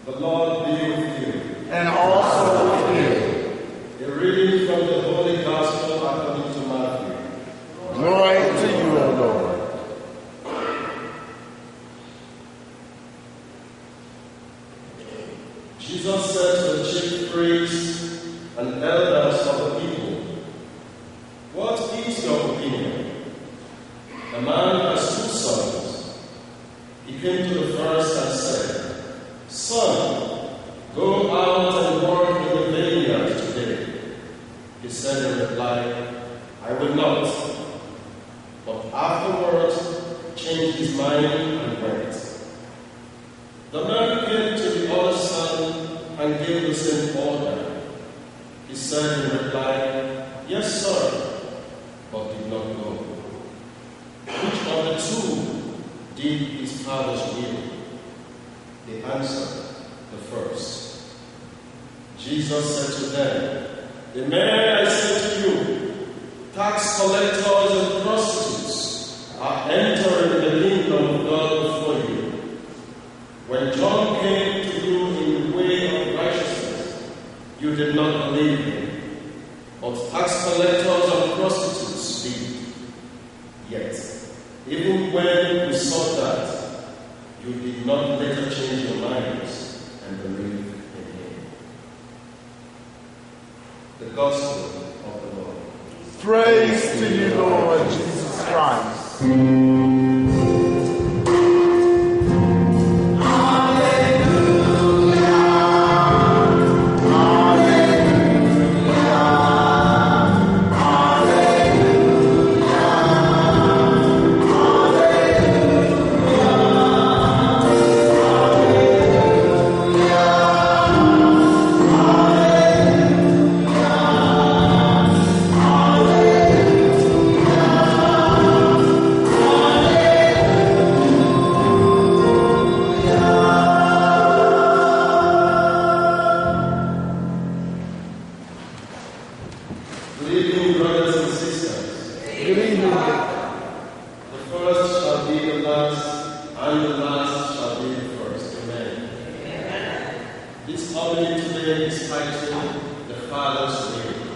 The Lord be with you. And also with you. A reading from the Holy Gospel according to Matthew. Glory to you, O Lord. Jesus said to the chief priests and elders of the people, "What is your opinion? A man has 2 sons. He came to the first and said, 'Son, go out and work in the vineyard today.' He said in reply, 'I will not.' But afterwards changed his mind and went. The man came to the other son and gave the same order. He said in reply, 'Yes, sir,' but did not go. Which of the 2 did his father's will?" They answered, "The first." Jesus said to them, "Amen, I say to you, tax collectors and prostitutes are entering the kingdom of God before you. When John came to you in the way of righteousness, you did not believe him, but tax collectors and prostitutes did. Yet, even when you saw that, you did not later change your minds and believe in him." The Gospel of the Lord. Praise to you, Lord Jesus Christ. God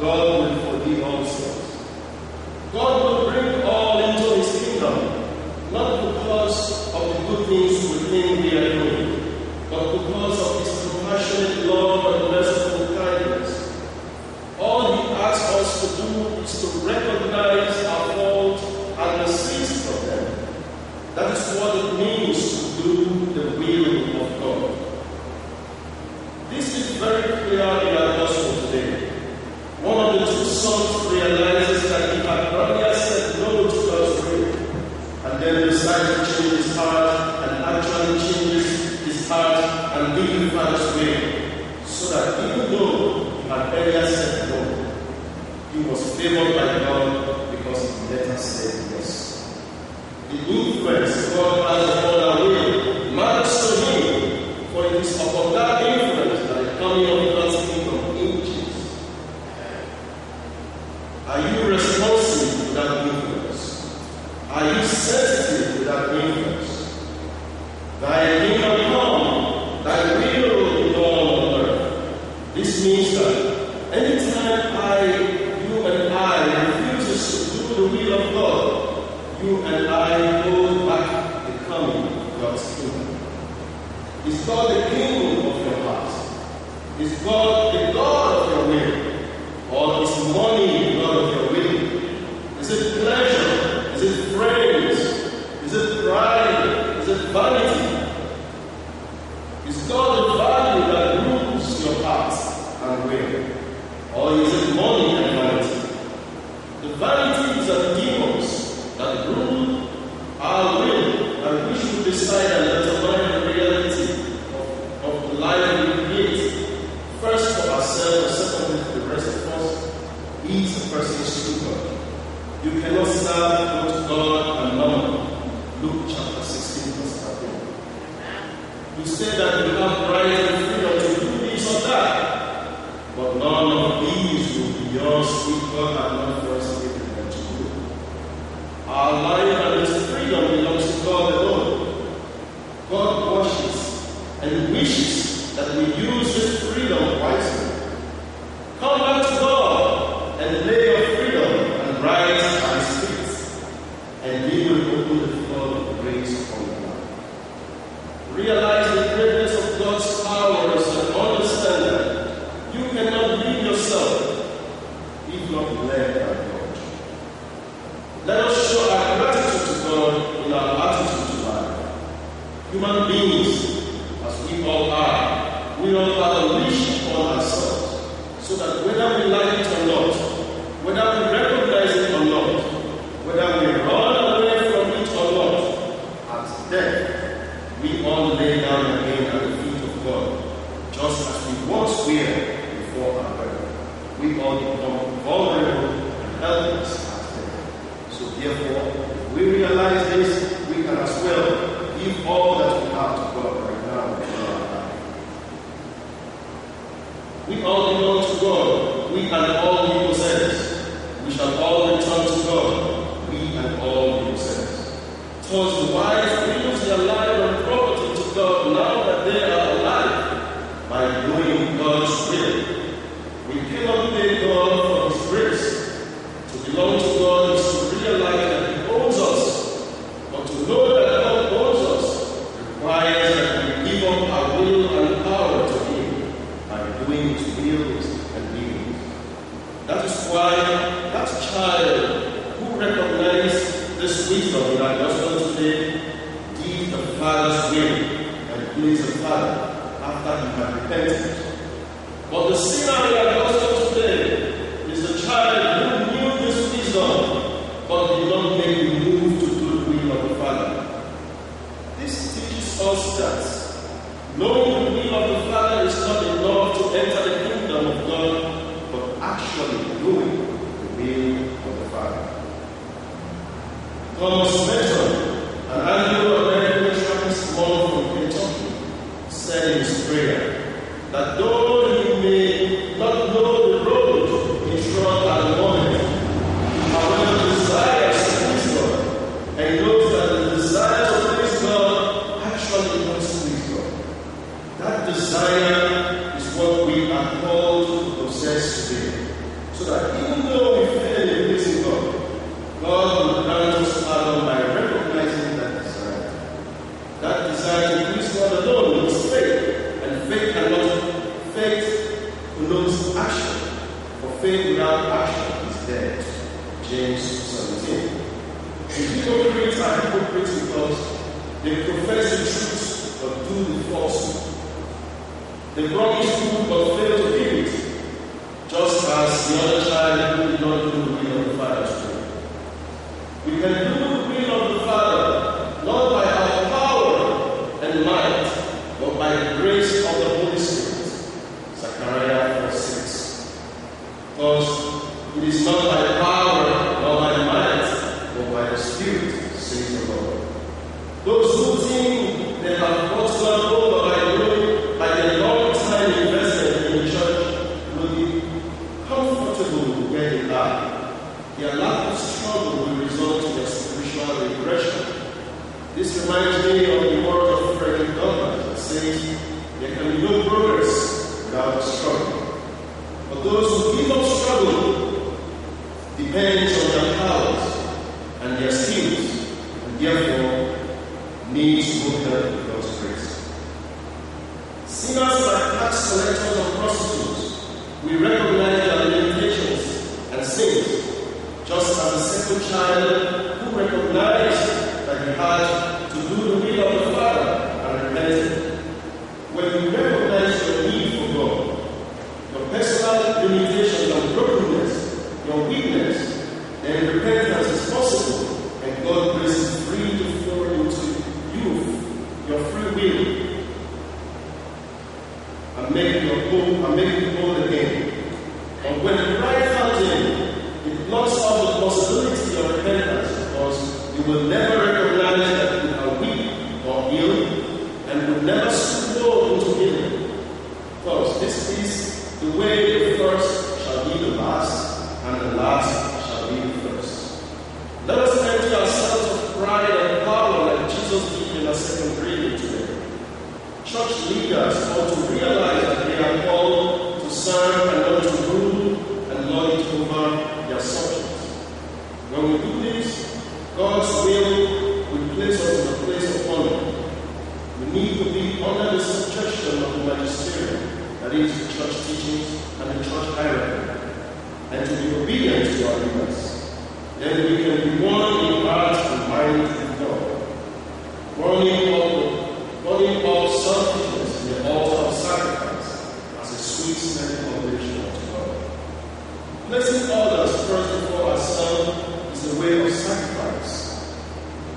God will forgive all sins. God will bring all into his kingdom, not because of the good things we think we are doing, but because of his compassionate love and merciful kindness. All he asks us to do is to recognize our fault and desist from them. That is what it means to do the will of God. This is very clear in our gospel today. One of the two sons realizes that he had earlier said no to God's will, and then decided to change his heart and actually changes his heart and live the Father's way, so that even though he had earlier said no, he was favored by God because he later said yes. The influence God has upon our will matters to him, for it is upon that influence that the coming of God's kingdom hinges. Are you responsive to that influence? Are you sensitive to that influence? Thy kingdom come, thy will be done on earth. This means that anytime you and I refuses to do the will of God, you and I hold back the coming of God's kingdom. Is God the king of your heart? Is God the God of your will? Or is money the God of your will? Is it pleasure? Is it praise? Is it pride? Is it vanity? Is God the value that rules your heart and will? Or is it money and vanity? The vanities and demons that rule our will and we should decide and determine the reality of the life we create, first for ourselves and secondly for the rest of us, is a person's true God. You cannot serve both God and mammon. Luke chapter 16 verse 13. You say that you have right and freedom to do this or that, but none of these will be yours if God had not first given them to you. Our life and its freedom belongs to God alone. God washes and wishes that we use this freedom wisely. Come back to God and lay your freedom and rights at his feet, and he will open the flood of grace upon your life. Realize the greatness of God's powers and understand that you cannot lead yourself if not led by God. Let us show our gratitude to God in our attitude to life. Human beings, as we all are, we all have a leash upon ourselves, so that whether we like it or not, whether we recognize it or not, whether we run away from it or not, at death, we all lay down again at the feet of God, just as we once were before our birth. We all become vulnerable and helpless. So therefore, if we realize this, we can as well give all that we have to God right now in our life. We all belong to God. We and all we possess. We shall all return to God. We and all we possess. Thus the wise lose their life and property to God now that they are alive by doing God's will. We cannot pay God for his grace. To belong to God is to realize that he owns us, but to know that God owns us requires that we give up our will and power to him by doing his wills and deeds. That is why that child who recognized this wisdom in our gospel today did the Father's will and pleased the Father after he had repented. But the sinner in our gospel today is the child who knew this wisdom but did not make the move to do the will of the Father. This teaches us that knowing the will of the Father is not enough to enter the kingdom of God, but actually doing the will of the Father. Thomas Merton, an Anglo-American missionary from Kentucky, said in his prayer that though he may not know the road he trod at the moment, however desires to please God, and knows that the desire to please God actually wants to please God. That desire is what we are called to possess today. so that even though we fail in pleasing God, God will grant us pardon by recognizing that desire. That desire to please God alone is faith, and faith connotes action. For faith without action is dead. James 17. The hypocrites are hypocrites because they profess the truth but do the falsehood. They promise food but fail to give it, just as the other child who did not do the will of the Father today. We can do the will of the Father not by our power and might, but by the grace of the Holy Spirit. Zechariah 4:6. Because it is not by power nor by might, but by the Spirit, says the Lord. Those who think they have brought God over by their long-time investment in the church will be comfortable where they are. Their lack of struggle will result in their spiritual regression. This reminds me of the words of Frederick Douglass that says, there can be no progress without struggle. But those who give up struggle depends on their powers and their skills, and therefore needs to go help with God's grace. Sinners like tax collectors and prostitutes, we recognize their limitations and sins, just as the second child who recognized that he had to do the will of the Father and repented. When you recognize your need for God, your personal limitations and brokenness, your weakness, then repentance is possible, and God's grace is free to flow into you, your free will, and make you whole again. And when the cry comes in, it blocks out the possibility of repentance, because you will never recognize that you are weak or ill, and will never slow into healing. Because this is the way the first shall be the last, and the last shall be the first. Let us empty ourselves of pride and power like Jesus did in our second reading today. Church leaders ought to realize that they are called to serve and not to rule and lord it over their subjects. When we do this, God's will place us in a place of honor. We need to be under the suggestion of the magisterium, that is, the church teachings and the church hierarchy, and to be obedient to our leaders. Then we can be one in heart and mind with God, burning all selfishness in the altar of sacrifice as a sweet smelling oblation unto God. Placing others first before ourselves is a way of sacrifice.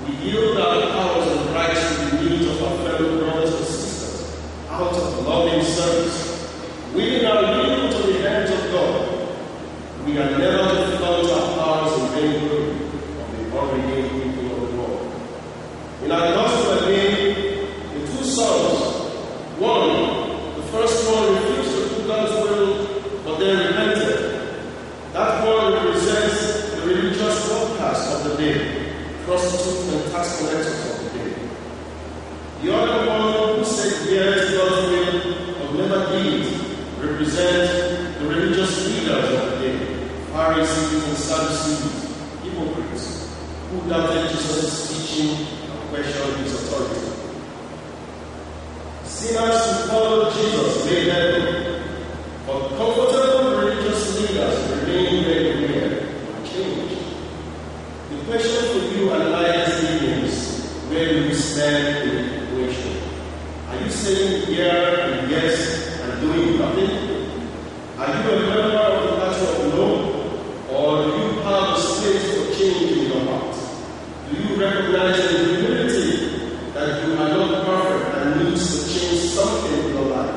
We yield our powers and rights to the needs of our fellow brothers and sisters out of loving service, winning our will to the hands of God. We are never to flaunt our powers in vainglory of the ordained people of the Lord. In our gospel again, the two sons, the first one refused to do God's will, but then repented. That one represents the religious outcasts of the day, prostitutes and tax collectors of the day. The other one who said yes to God's will, but never did, represents the religious leaders of the day, Pharisees and Sadducees, hypocrites, who doubted Jesus' teaching and questioned his authority. Sinners who followed Jesus made heaven, but comfortable religious leaders remain where they were, unchanged. The question for you and I this evening is, where do you stand in the equation? Are you saying yeah and yes and doing nothing? Are you a member of the party of no? Or do you have a space for change in your heart? Do you recognize in humility that you are not perfect and need to change something in your life?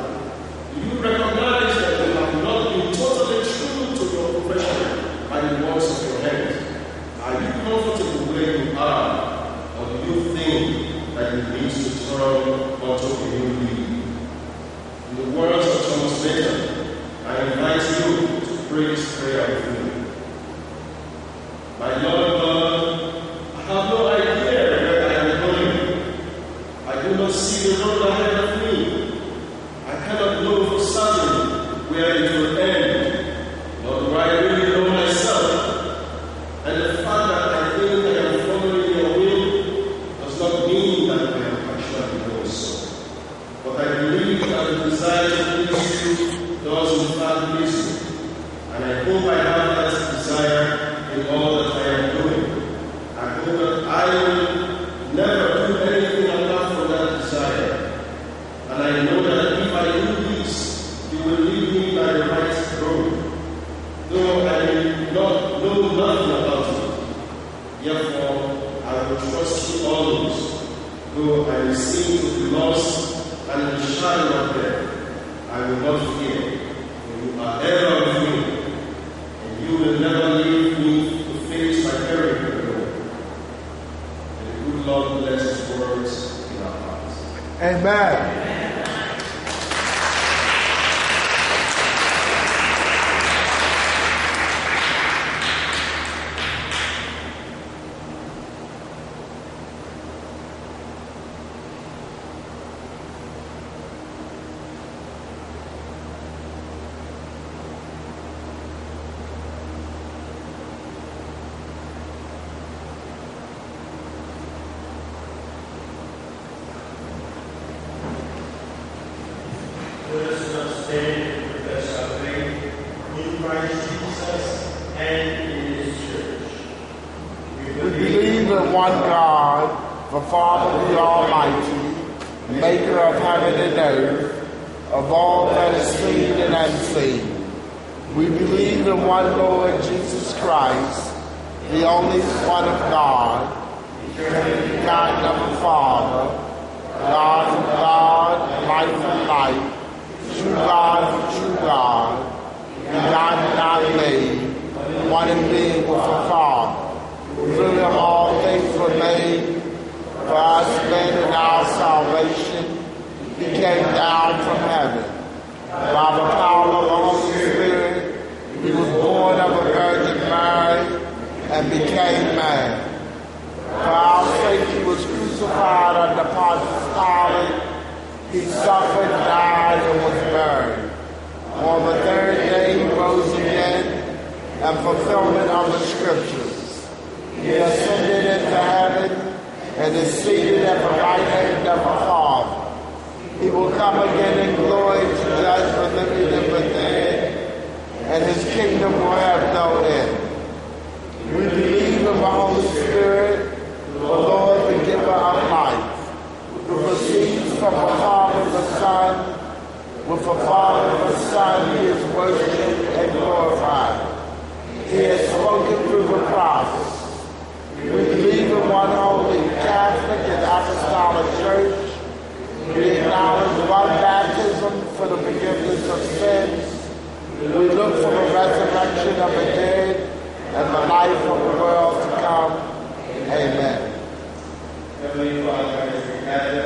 Do you recognize that you have not been totally true to your profession by the works of your hands? Are you comfortable where you are, or do you think that you need to turn onto a new leaf? In the words of Thomas Merton, I invite you to pray this prayer with me. My Lord God, I have no idea where I am going. I do not see the road ahead of me. I cannot know for certain where it will end, nor do I really hope I have that desire in all that I am doing. I hope that I will never do anything apart from that desire. And I know that if I do this, you will lead me by the right road. Though I may not know nothing about it, therefore I will trust you always. Though I may seem to be lost and in the shadow of death, I will not fear. For you are ever with me, and you will never leave me to face my peril alone. May the good Lord bless His words in our hearts. Amen. One God, the Father, the Almighty, maker of heaven and earth, of all that is seen and unseen. We believe in one Lord Jesus Christ, the only Son of God, begotten of the Father, God from God, light from light, true God from true God, begotten, not made, one in being with the Father. Through him all things were made. For us men in our salvation, he came down from heaven. By the power of the Holy Spirit, he was born of a Virgin Mary and became man. For our sake he was crucified under Pontius Pilate. He suffered, died, and was buried. On the third day he rose again, in fulfillment of the Scriptures. He ascended into heaven and is seated at the right hand of the Father. He will come again in glory to judge the living and the dead, and his kingdom will have no end. We believe in the Holy Spirit, the Lord, the giver of life, who proceeds from the Father and the Son. With the Father and the Son he is worshipped and glorified. He has spoken through the prophets. We believe in one holy Catholic and Apostolic Church. We acknowledge one baptism for the forgiveness of sins. We look for the resurrection of the dead and the life of the world to come. Amen. Heavenly Father, as we gather